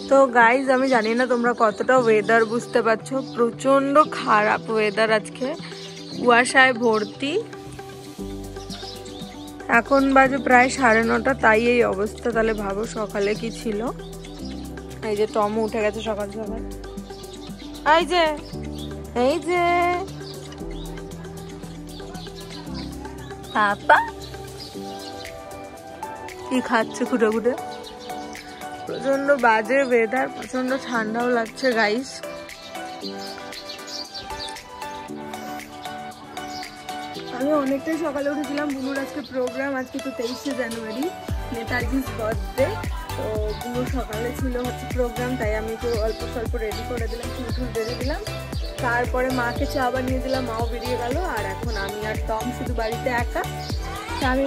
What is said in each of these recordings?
তো গাইজ আমি জানি না তোমরা কতটা ওয়েদার বুঝতে পারছো, প্রচন্ড খারাপ ওয়েদার আজকে, কুয়াশায় ভর্তি। এখন বাজে প্রায় 9:30, তাই এই অবস্থা। তাহলে ভাবো সকালে কি ছিল। এই যে টম উঠে গেছে সকাল সকাল, এই যে পাপা কি খাচ্ছে খুঁটে খুঁটে। প্রচন্ড বাজে ওয়েদার, প্রচন্ড ঠান্ডাও লাগছে গাইস। আমি অনেকটাই সকালে উঠেছিলাম। বুনুর আজকে প্রোগ্রাম, আজকে তো 23শে জানুয়ারি, নেতাজির বার্থডে। তো বুনুর সকালে ছিল হচ্ছে প্রোগ্রাম, তাই আমি একটু অল্প স্বল্প রেডি করে দিলাম, চুল বেঁধে দিলাম। তারপরে মাকে চা বানিয়ে দিলাম, মাও বেরিয়ে গেল। আর এখন আমি আর টম শুধু বাড়িতে একা। আমি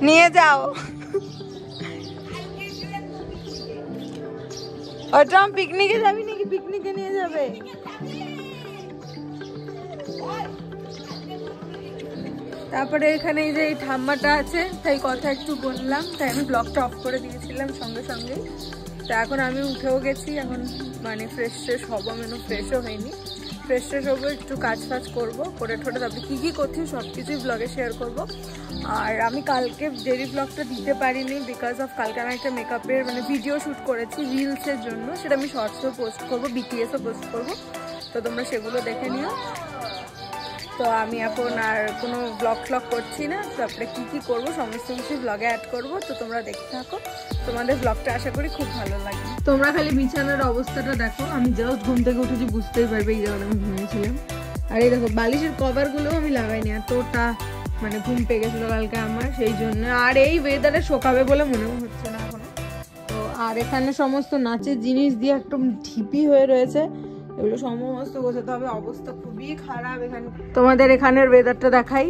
নিয়ে যাও ওটা পিকনিকে যাবি নাকি? পিকনিকে নিয়ে যাবে। তারপরে এখানে এই যে এই ঠাম্মাটা আছে, তাই কথা একটু বললাম, তাই আমি ব্লগটা অফ করে দিয়েছিলাম সঙ্গে সঙ্গে। তা এখন আমি উঠেও গেছি, এখন মানে ফ্রেশ হবো। আমি ফ্রেশও হয়নি, ফ্রেশ হবো, একটু কাজ ফাজ করবো, করে ঠোঁটে। তারপরে কী কী করছি সব কিছুই ব্লগে শেয়ার করব। আর আমি কালকে ডেলি ব্লগটা দিতে পারিনি বিকজ অফ কালকে আমি একটা মেকআপের মানে ভিডিও শ্যুট করেছি রিলসের জন্য, সেটা আমি শর্টসও পোস্ট করবো, বিটিএসও পোস্ট করবো, তো তোমরা সেগুলো দেখে নিও। তো আমি এখন আর কোনো ব্লগ করছি না। তারপরে কী কী করবো সমস্ত কিছু ব্লগে অ্যাড করবো, তো তোমরা দেখতে থাকো। তোমাদের ব্লগটা আশা করি খুব ভালো লাগে। তোমরা খালি বিছানার অবস্থাটা দেখো, আমি জাস্ট ঘুম থেকে উঠেছি, বুঝতেই পারবে এই জায়গাটা আমি ঘুমিয়েছিলাম। আর এই দেখো বালিশের কভারগুলোও আমি লাগাইনি, এতটা মানে ঘুম পেয়ে গেছিলো কালকে আমার, সেই জন্য। আর এই ওয়েদারে শোকাবে বলে মনেও হচ্ছে না এখনো। তো আর এখানে সমস্ত নাচের জিনিস দিয়ে একদম ঢিপি হয়ে রয়েছে, এগুলো সমস্ত গোছাতে হবে। অবস্থা খুবই খারাপ এখানে। তোমাদের এখানের ওয়েদারটা দেখাই।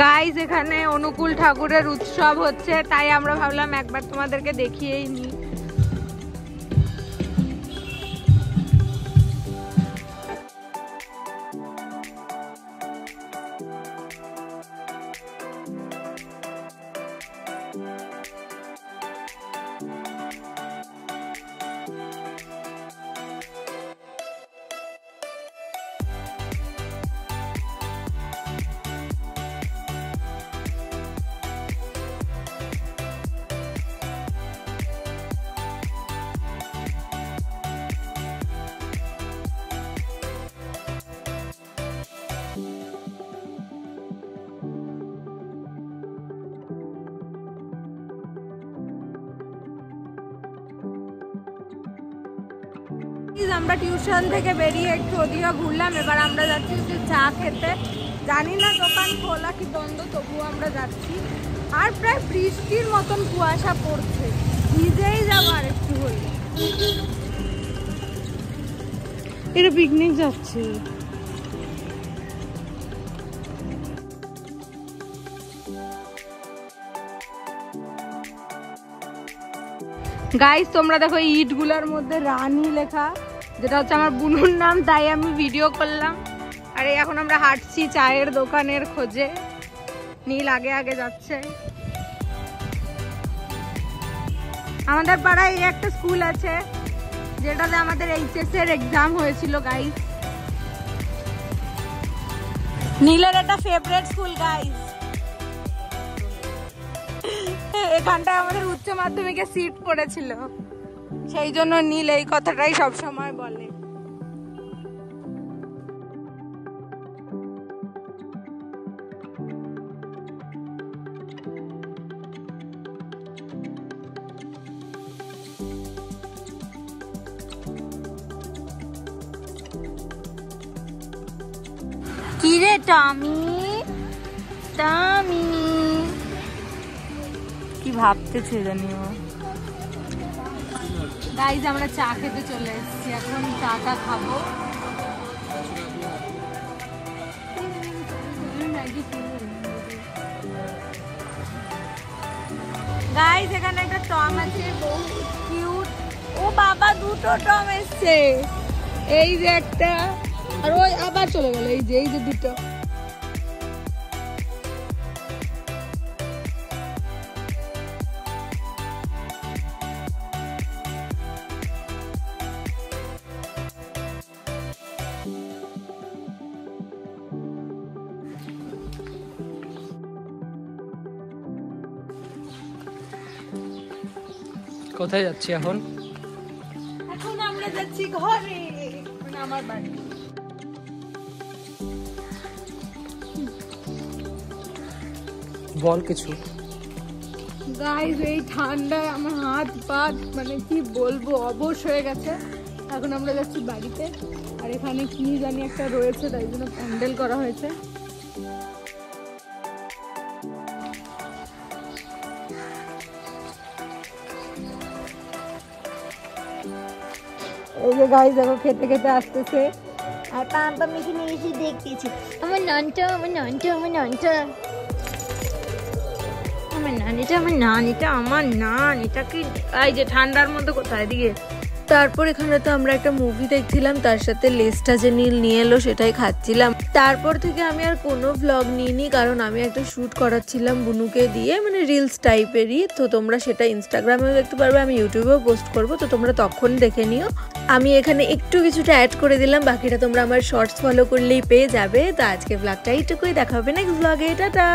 গাইজ এখানে অনুকূল ঠাকুরের উৎসব হচ্ছে, তাই আমরা ভাবলাম একবার তোমাদেরকে দেখিয়েই নিই। আমরা টিউশন থেকে বেরিয়ে একটু ওদিকে ঘুরলাম, এবার আমরা যাচ্ছি চা খেতে। জানি না দোকান খোলা কি বন্ধ, তবুও আমরা যাচ্ছি। আর প্রায় বৃষ্টির মতন কুয়াশা পড়ছে, ভিজেই যাবো আর একটু হলে। এটা পিকনিক যাচ্ছে। গাইস তোমরা দেখো ইটগুলোর মধ্যে রানী লেখা, যেটা হচ্ছে আমার বুনুর নাম, তাই আমি ভিডিও করলাম। আর এখন আমরা হাঁটছি চায়ের দোকানের খোঁজে, নীল আগে আগে যাচ্ছে। আমাদের পাড়ায় একটা স্কুল আছে যেটাতে আমাদের এইচএস এর এক্সাম হয়েছিল গাইস। নীলের একটা ফেভারিট স্কুল গাইস। এখানটায় আমাদের উচ্চ মাধ্যমিকে সিট পড়েছিল, সেই জন্য নীল এই কথাটাই সব সময় বলে। কি রে টমি, টমি কি ভাবতেছে জানিও। গাইজ আমরা চা খেতে চলে এসেছি, এখন চাটা খাবো। গাইস এখানে একটা টম আছে, বহুত কিউট। ও বাবা, দুটো টম এসছে, এই যে একটা, আর ওই আবার চলে গেল, এই যে দুটো। কোথায় যাচ্ছি এখন? এখন আমরা যাচ্ছি ঘরে, মানে আমার বাড়ি। বল কিছু। গাইস এই ঠান্ডায় আমার হাত পা মানে কি বলবো অবশ হয়ে গেছে। এখন আমরা যাচ্ছি বাড়িতে, আর এখানে কি জানি একটা রয়েছে, তাই জন্য প্যান্ডেল করা হয়েছে। এই যে গাইস দেখো খেতে খেতে আসতেছে, আর পাম্পা মিশে মিশে দেখতেছি আমার নানটা, আমার নানটা, আমার নানটা, আমার নানিটা, আমার নানিটা, আমার নান। এটা কি এই যে ঠান্ডার মধ্যে কোথায় দিয়ে। তারপর এখানে তো আমরা একটা মুভি দেখছিলাম, তার সাথে লেসটা যে নীল নিয়ে এলো সেটাই খাচ্ছিলাম। তারপর থেকে আমি আর কোনো ভ্লগ নিইনি, কারণ আমি একটা শ্যুট করাচ্ছিলাম বুনুকে দিয়ে, মানে রিলস টাইপেরই। তো তোমরা সেটা ইনস্টাগ্রামেও দেখতে পারবে, আমি ইউটিউবেও পোস্ট করবো, তো তোমরা তখন দেখে নিও। আমি এখানে একটু কিছুটা অ্যাড করে দিলাম, বাকিটা তোমরা আমার শর্টস ফলো করলেই পেয়ে যাবে। তো আজকে ভ্লগটা এইটুকুই, দেখা হবে নেক্সট ভ্লগে, টাটা।